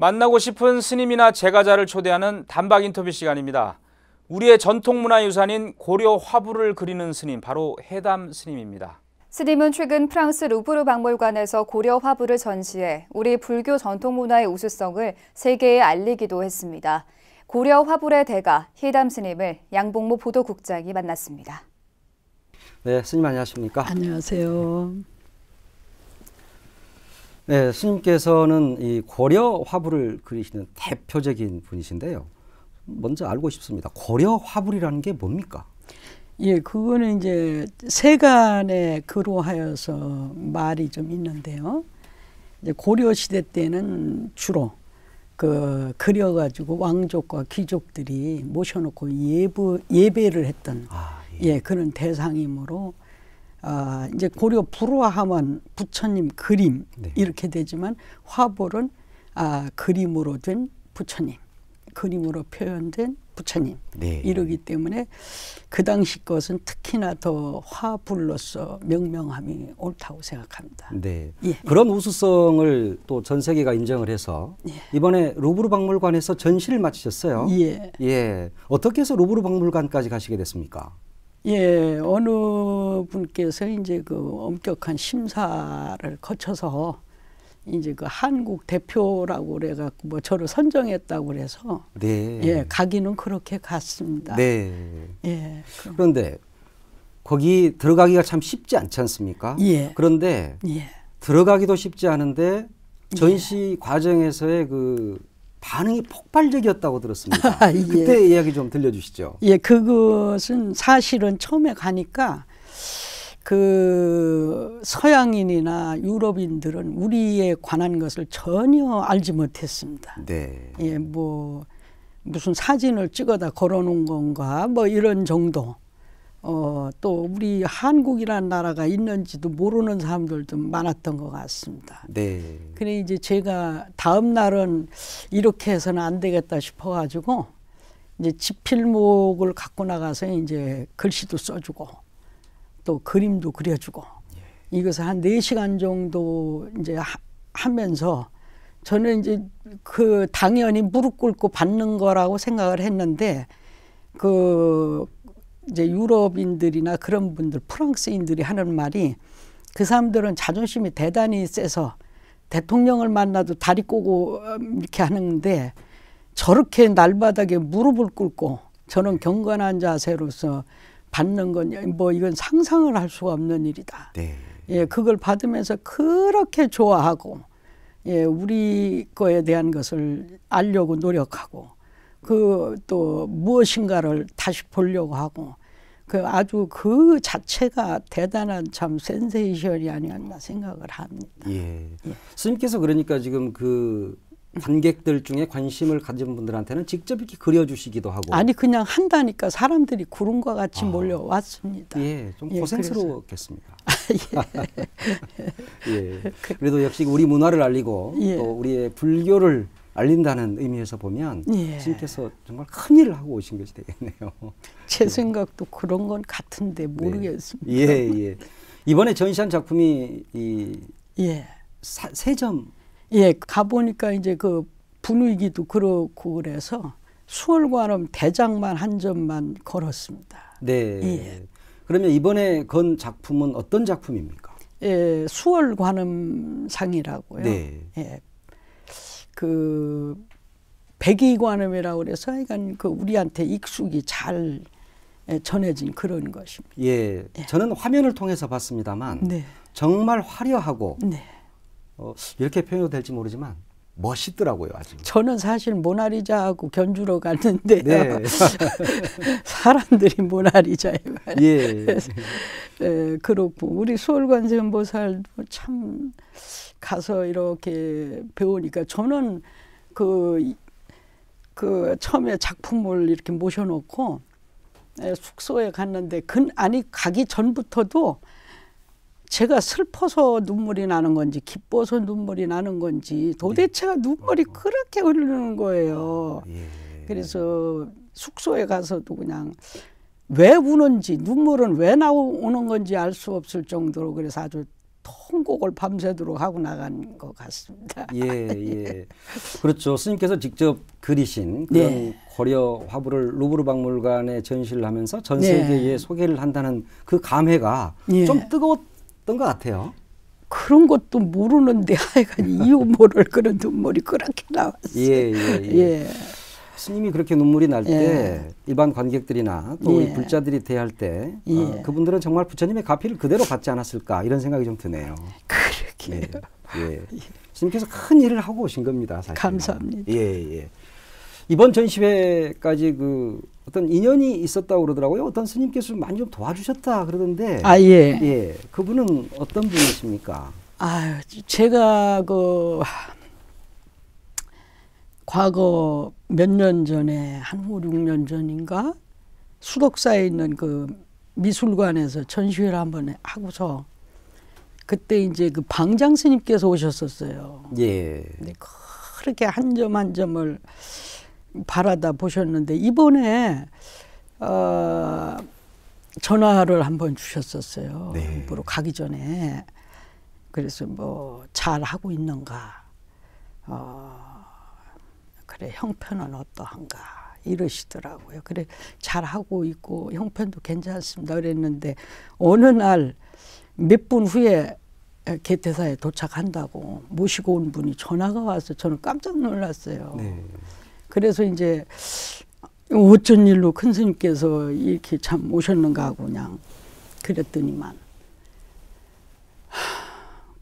만나고 싶은 스님이나 제가자를 초대하는 단박 인터뷰 시간입니다. 우리의 전통문화유산인 고려 화불을 그리는 스님, 바로 해담 스님입니다. 스님은 최근 프랑스 루브르 박물관에서 고려 화불을 전시해 우리 불교 전통문화의 우수성을 세계에 알리기도 했습니다. 고려 화불의 대가 해담 스님을 양봉모 보도국장이 만났습니다. 네, 스님 안녕하십니까? 안녕하세요. 네, 스님께서는 이 고려 화불을 그리시는 대표적인 분이신데요. 먼저 알고 싶습니다. 고려 화불이라는 게 뭡니까? 예, 그거는 이제 세간에 그로하여서 말이 좀 있는데요. 이제 고려 시대 때는 주로 그려가지고 왕족과 귀족들이 모셔놓고 예배를 했던 예, 그런 대상이므로 이제 고려 불화하면 부처님 그림 이렇게 되지만 화불은 그림으로 된 부처님, 그림으로 표현된 부처님 이러기 때문에 그 당시 것은 특히나 더 화불로서 명명함이 옳다고 생각합니다. 네, 예. 그런 우수성을 또 전 세계가 인정을 해서 이번에 루브르 박물관에서 전시를 마치셨어요. 예. 예, 어떻게 해서 루브르 박물관까지 가시게 됐습니까? 예, 어느 분께서 이제 그 엄격한 심사를 거쳐서 이제 그 한국 대표라고 그래갖고 뭐 저를 선정했다고 그래서 예, 가기는 그렇게 갔습니다. 네. 예. 그런데 거기 들어가기가 참 쉽지 않지 않습니까? 예. 그런데 들어가기도 쉽지 않은데 전시 과정에서의 그 반응이 폭발적이었다고 들었습니다. 예. 그때 이야기 좀 들려주시죠. 예, 그것은 사실은 처음에 가니까 그 서양인이나 유럽인들은 우리에 관한 것을 전혀 알지 못했습니다. 네. 예, 뭐 무슨 사진을 찍어다 걸어놓은 건가 뭐 이런 정도. 또 우리 한국이라는 나라가 있는지도 모르는 사람들도 많았던 것 같습니다. 네. 그래 이제 제가 다음 날은 이렇게 해서는 안 되겠다 싶어가지고 이제 지필목을 갖고 나가서 이제 글씨도 써주고 또 그림도 그려주고 이것을 한 4시간 정도 이제 하면서 저는 이제 그 당연히 무릎 꿇고 받는 거라고 생각을 했는데 이제 유럽인들이나 그런 분들, 프랑스인들이 하는 말이 그 사람들은 자존심이 대단히 세서 대통령을 만나도 다리 꼬고 이렇게 하는데 저렇게 날바닥에 무릎을 꿇고 저는 경건한 자세로서 받는 건 뭐 이건 상상을 할 수가 없는 일이다. 네. 예, 그걸 받으면서 그렇게 좋아하고 예, 우리 거에 대한 것을 알려고 노력하고 또 무엇인가를 다시 보려고 하고 아주 그 자체가 대단한 참 센세이션이 아니었나 생각을 합니다. 예. 스님께서 그러니까 지금 그 관객들 중에 관심을 가진 분들한테는 직접 이렇게 그려주시기도 하고. 아니 그냥 한다니까 사람들이 구름과 같이 몰려왔습니다. 예, 좀 고생스러웠겠습니다. 예. 그래도 역시 우리 문화를 알리고 또 우리의 불교를 알린다는 의미에서 보면 스님께서 정말 큰 일을 하고 오신 것이 되겠네요. 제 생각도 그런 건 같은데 모르겠습니다. 예. 이번에 전시한 작품이 세점. 예, 가보니까 이제 그 분위기도 그렇고 그래서 수월관음 대장만 한 점만 걸었습니다. 네. 예. 그러면 이번에 건 작품은 어떤 작품입니까? 예, 수월관음상이라고요. 네. 예. 그 백이관음이라고 그래서 하여간 그 우리한테 익숙이 잘 전해진 그런 것입니다. 예. 저는 화면을 통해서 봤습니다만 정말 화려하고 이렇게 표현이 될지 모르지만 멋있더라고요. 아주. 저는 사실 모나리자하고 견주러 갔는데요. 사람들이 모나리자에 그렇고 우리 수월관세음보살도 참 가서 이렇게 배우니까 저는 그 처음에 작품을 이렇게 모셔놓고 숙소에 갔는데 가기 전부터도 제가 슬퍼서 눈물이 나는 건지 기뻐서 눈물이 나는 건지 도대체가 눈물이 그렇게 흐르는 거예요. 그래서 숙소에 가서도 그냥 왜 우는지 눈물은 왜 나오는 건지 알 수 없을 정도로 그래서 아주 통곡을 밤새도록 하고 나간 것 같습니다. 예, 예. 그렇죠. 스님께서 직접 그리신 그런 네. 고려 화불을 루브르 박물관에 전시를 하면서 전 네. 세계에 소개를 한다는 그 감회가 예. 좀 뜨거웠던 것 같아요. 그런 것도 모르는데 하여간 이유 모를 그런 눈물이 그렇게 나왔어요. 예, 예, 예. 예. 스님이 그렇게 눈물이 날 때 예. 일반 관객들이나 또 우리 예. 불자들이 대할 때 예. 그분들은 정말 부처님의 가피를 그대로 받지 않았을까 이런 생각이 좀 드네요. 그렇게 예. 예. 스님께서 큰 일을 하고 오신 겁니다, 사실. 감사합니다. 예, 예. 이번 전시회까지 그 어떤 인연이 있었다고 그러더라고요. 어떤 스님께서 많이 좀 도와주셨다 그러던데. 아, 예. 예. 그분은 어떤 분이십니까? 아유, 제가 과거 몇 년 전에 한 5, 6년 전인가 수덕사에 있는 그 미술관에서 전시회를 한번 하고서 그때 이제 그 방장 스님께서 오셨었어요. 예. 근데 그렇게 한 점 한 점을 바라다 보셨는데 이번에 전화를 한번 주셨었어요. 네. 일부러 가기 전에. 그래서 뭐 잘 하고 있는가. 그래 형편은 어떠한가 이러시더라고요. 그래 잘 하고 있고 형편도 괜찮습니다. 그랬는데 어느 날 몇 분 후에 개태사에 도착한다고 모시고 온 분이 전화가 와서 저는 깜짝 놀랐어요. 네. 그래서 이제 어쩐 일로 큰 스님께서 이렇게 참 오셨는가 하고 그냥 그랬더니만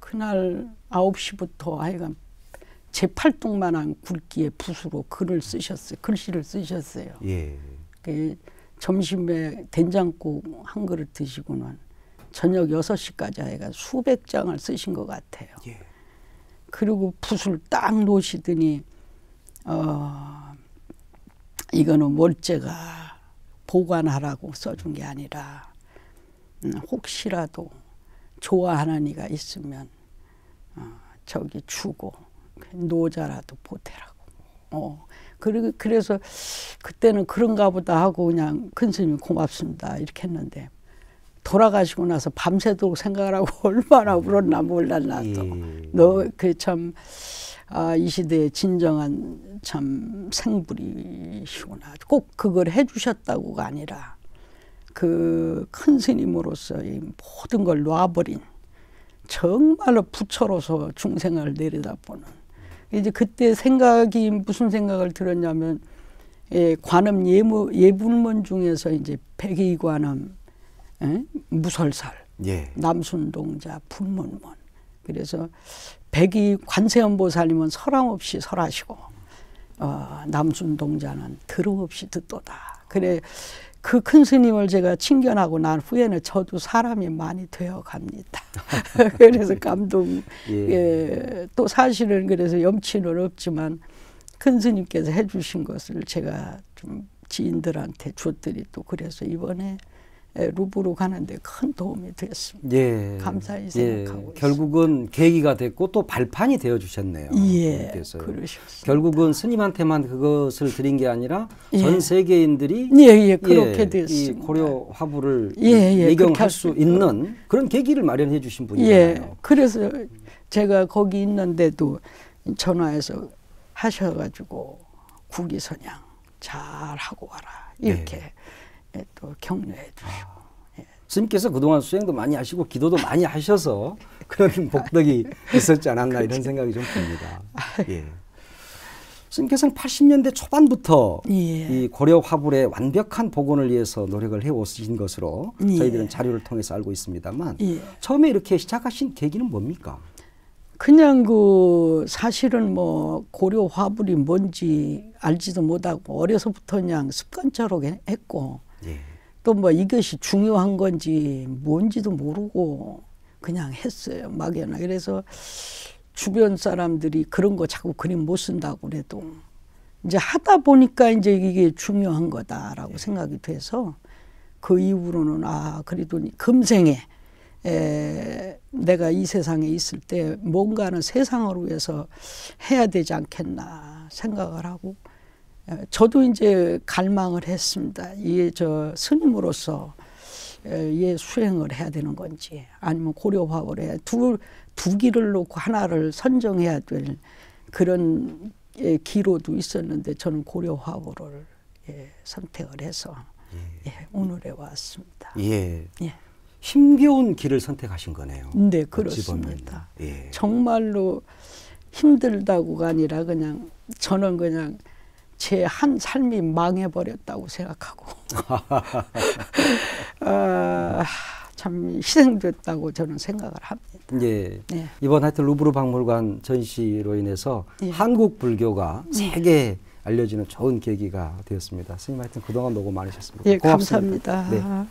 그날 9시부터 하여간 제 팔뚝만한 굵기의 붓으로 글씨를 쓰셨어요. 예. 그 점심에 된장국 한 그릇 드시고는 저녁 6시까지 하여간 수백 장을 쓰신 것 같아요. 예. 그리고 붓을 딱 놓으시더니 이거는 월제가 보관하라고 써준 게 아니라 혹시라도 좋아하는 이가 있으면 저기 주고 노자라도 보태라고. 그래서 그때는 그런가 보다 하고 그냥 큰 스님이 고맙습니다 이렇게 했는데 돌아가시고 나서 밤새도록 생각을 하고 얼마나 울었나 몰랐나 또. 예. 너 그 참 이 시대의 진정한 참 생불이시구나. 꼭 그걸 해주셨다고가 아니라 그 큰 스님으로서 이 모든 걸 놔버린 정말로 부처로서 중생을 내려다보는. 이제 그때 생각이 무슨 생각을 들었냐면 관음 예불문 중에서 이제 백의관음, 무설살, 예. 남순동자, 불문문. 그래서 백의 관세음보살님은 설함 없이 설하시고 남순동자는 들음 없이 듣도다. 그래 그 큰 스님을 제가 친견하고 난 후에는 저도 사람이 많이 되어 갑니다. 그래서 감동. 예. 또 사실은 그래서 염치는 없지만 큰 스님께서 해주신 것을 제가 좀 지인들한테 줬더니 또 그래서 이번에 루브르 가는데 큰 도움이 됐습니다. 예. 감사히 생각하고 있습니다. 결국은 계기가 됐고 또 발판이 되어 주셨네요. 예, 그래서요. 그러셨습니다. 결국은 스님한테만 그것을 드린 게 아니라 예. 전 세계인들이 예, 그렇게 이 됐습니다. 고려 화불을 예, 예경할 그렇게 수 할 수 있는 그런 계기를 마련해 주신 분이잖아요. 예, 그래서 제가 거기 있는데도 전화해서 하셔가지고 국위선양 잘 하고 와라 이렇게 또 격려해 주시고. 스님께서 그동안 수행도 많이 하시고 기도도 많이 하셔서 그런 복덕이 있었지 않았나 이런 생각이 좀 듭니다. 예. 스님께서는 80년대 초반부터 예. 이 고려 화불의 완벽한 복원을 위해서 노력을 해오신 것으로 예. 저희들은 자료를 통해서 알고 있습니다만 예. 처음에 이렇게 시작하신 계기는 뭡니까? 그냥 그 사실은 뭐 고려 화불이 뭔지 알지도 못하고 어려서부터 그냥 습관처럼 했고 예. 또 뭐 이것이 중요한 건지 뭔지도 모르고 그냥 했어요. 막연하. 그래서 주변 사람들이 그런 거 자꾸 그림 못 쓴다고 그래도 이제 하다 보니까 이제 이게 중요한 거다라고 생각이 돼서 그 이후로는 그래도 금생에 내가 이 세상에 있을 때 뭔가는 세상을 위해서 해야 되지 않겠나 생각을 하고 저도 이제 갈망을 했습니다. 이게 저 스님으로서 수행을 해야 되는 건지 아니면 고려 화보를 해야 두 길을 놓고 하나를 선정해야 될 그런 기로도 있었는데 저는 고려 화보를 선택을 해서 오늘에 왔습니다. 예. 예. 힘겨운 길을 선택하신 거네요. 네, 어찌 보면. 그렇습니다. 예. 정말로 힘들다고가 아니라 그냥 저는 그냥 제 한 삶이 망해버렸다고 생각하고 참 희생됐다고 저는 생각을 합니다. 예. 네. 이번 하여튼 루브르 박물관 전시로 인해서 예. 한국 불교가 세계에 알려지는 좋은 계기가 되었습니다. 스님 하여튼 그동안 너무 많으셨습니다. 예, 고맙습니다. 감사합니다. 네.